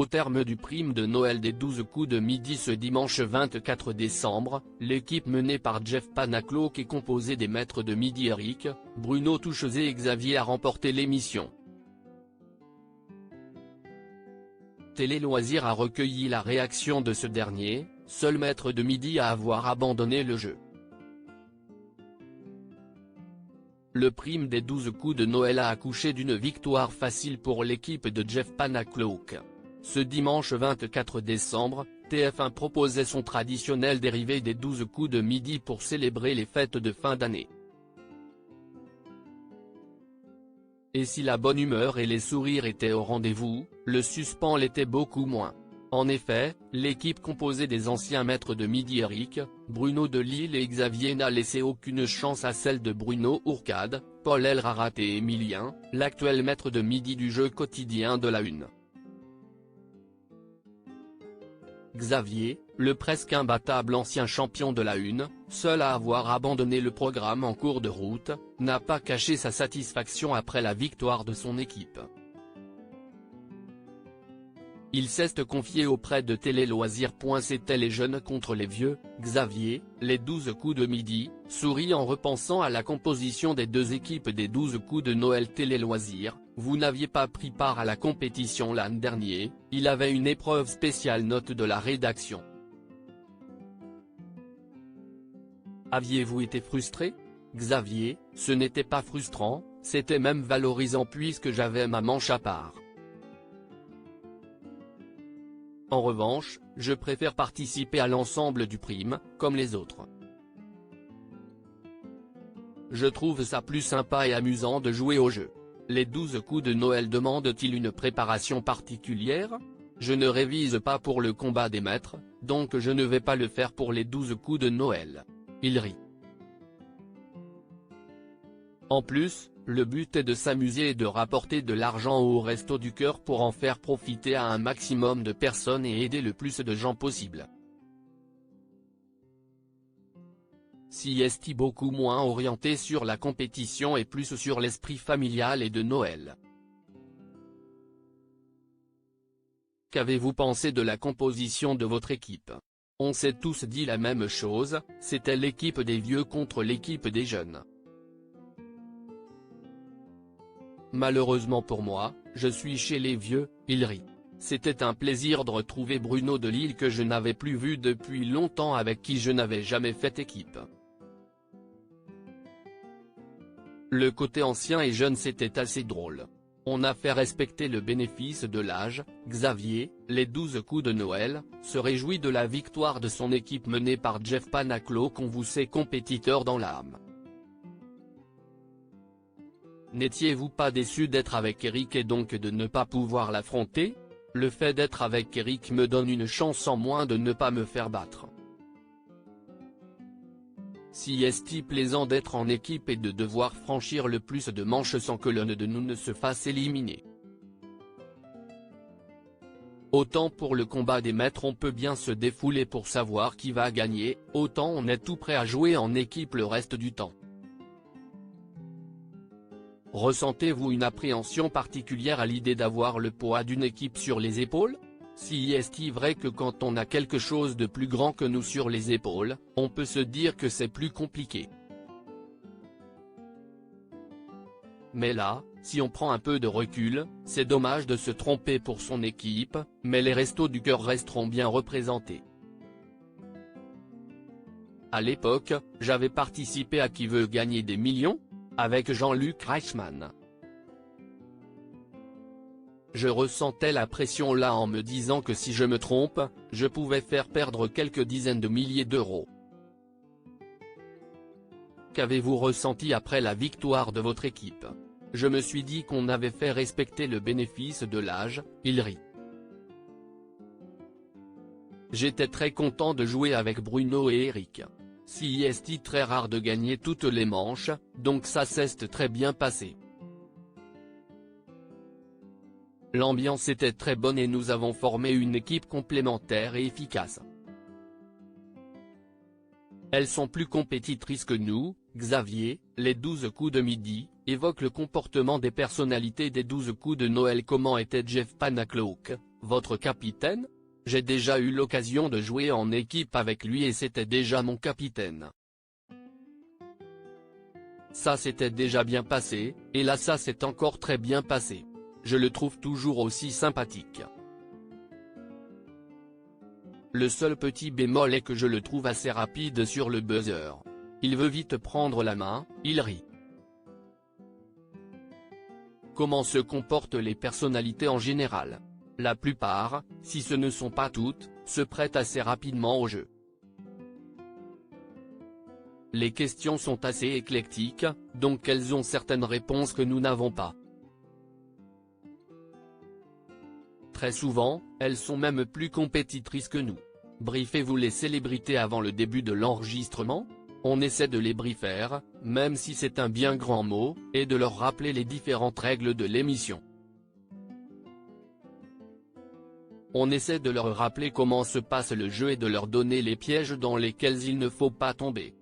Au terme du prime de Noël des 12 coups de midi ce dimanche 24 décembre, l'équipe menée par Jeff Panacloak et composée des maîtres de midi Eric, Bruno Touchezé et Xavier a remporté l'émission. Télé Loisirs a recueilli la réaction de ce dernier, seul maître de midi à avoir abandonné le jeu. Le prime des 12 coups de Noël a accouché d'une victoire facile pour l'équipe de Jeff Panacloak. Ce dimanche 24 décembre, TF1 proposait son traditionnel dérivé des 12 coups de midi pour célébrer les fêtes de fin d'année. Et si la bonne humeur et les sourires étaient au rendez-vous, le suspens l'était beaucoup moins. En effet, l'équipe composée des anciens maîtres de midi Eric, Bruno Delille et Xavier n'a laissé aucune chance à celle de Bruno Ourcade, Paul Elrarat et Emilien, l'actuel maître de midi du jeu quotidien de la Une. Xavier, le presque imbattable ancien champion de la Une, seul à avoir abandonné le programme en cours de route, n'a pas caché sa satisfaction après la victoire de son équipe. Il s'est confié auprès de Télé Loisirs. C'était les jeunes contre les vieux, Xavier, les 12 coups de midi, sourit en repensant à la composition des deux équipes des 12 coups de Noël Télé Loisirs. Vous n'aviez pas pris part à la compétition l'an dernier, il avait une épreuve spéciale. Note de la rédaction. Aviez-vous été frustré? Xavier, ce n'était pas frustrant, c'était même valorisant puisque j'avais ma manche à part. En revanche, je préfère participer à l'ensemble du prime, comme les autres. Je trouve ça plus sympa et amusant de jouer au jeu. Les 12 coups de Noël demandent-ils une préparation particulière? Je ne révise pas pour le combat des maîtres, donc je ne vais pas le faire pour les 12 coups de Noël. Il rit. En plus, le but est de s'amuser et de rapporter de l'argent au Resto du Cœur pour en faire profiter à un maximum de personnes et aider le plus de gens possible. Si est beaucoup moins orienté sur la compétition et plus sur l'esprit familial et de Noël. Qu'avez-vous pensé de la composition de votre équipe? On s'est tous dit la même chose, c'était l'équipe des vieux contre l'équipe des jeunes. Malheureusement pour moi, je suis chez les vieux, il rit. C'était un plaisir de retrouver Bruno Delille que je n'avais plus vu depuis longtemps, avec qui je n'avais jamais fait équipe. Le côté ancien et jeune, c'était assez drôle. On a fait respecter le bénéfice de l'âge. Xavier, les 12 coups de Noël, se réjouit de la victoire de son équipe menée par Jeff Panacloak. On vous sait compétiteur dans l'âme. N'étiez-vous pas déçu d'être avec Eric et donc de ne pas pouvoir l'affronter? Le fait d'être avec Eric me donne une chance en moins de ne pas me faire battre. Si est plaisant d'être en équipe et de devoir franchir le plus de manches sans que l'un de nous ne se fasse éliminer. Autant pour le combat des maîtres on peut bien se défouler pour savoir qui va gagner, autant on est tout prêt à jouer en équipe le reste du temps. Ressentez-vous une appréhension particulière à l'idée d'avoir le poids d'une équipe sur les épaules? Si est-il vrai que quand on a quelque chose de plus grand que nous sur les épaules, on peut se dire que c'est plus compliqué. Mais là, si on prend un peu de recul, c'est dommage de se tromper pour son équipe, mais les Restos du Cœur resteront bien représentés. À l'époque, j'avais participé à Qui veut gagner des millions? Avec Jean-Luc Reichmann. Je ressentais la pression là en me disant que si je me trompe, je pouvais faire perdre quelques dizaines de milliers d'euros. Qu'avez-vous ressenti après la victoire de votre équipe? Je me suis dit qu'on avait fait respecter le bénéfice de l'âge, il rit. J'étais très content de jouer avec Bruno et Eric. Si est très rare de gagner toutes les manches, donc ça s'est très bien passé. L'ambiance était très bonne et nous avons formé une équipe complémentaire et efficace. Elles sont plus compétitrices que nous. Xavier, les 12 coups de midi, évoque le comportement des personnalités des 12 coups de Noël. Comment était Jeff Panacloak? Votre capitaine? J'ai déjà eu l'occasion de jouer en équipe avec lui et c'était déjà mon capitaine. Ça s'était déjà bien passé, et là ça s'est encore très bien passé. Je le trouve toujours aussi sympathique. Le seul petit bémol est que je le trouve assez rapide sur le buzzer. Il veut vite prendre la main, il rit. Comment se comportent les personnalités en général? La plupart, si ce ne sont pas toutes, se prêtent assez rapidement au jeu. Les questions sont assez éclectiques, donc elles ont certaines réponses que nous n'avons pas. Très souvent, elles sont même plus compétitrices que nous. Briefez-vous les célébrités avant le début de l'enregistrement? On essaie de les briefer, même si c'est un bien grand mot, et de leur rappeler les différentes règles de l'émission. On essaie de leur rappeler comment se passe le jeu et de leur donner les pièges dans lesquels il ne faut pas tomber.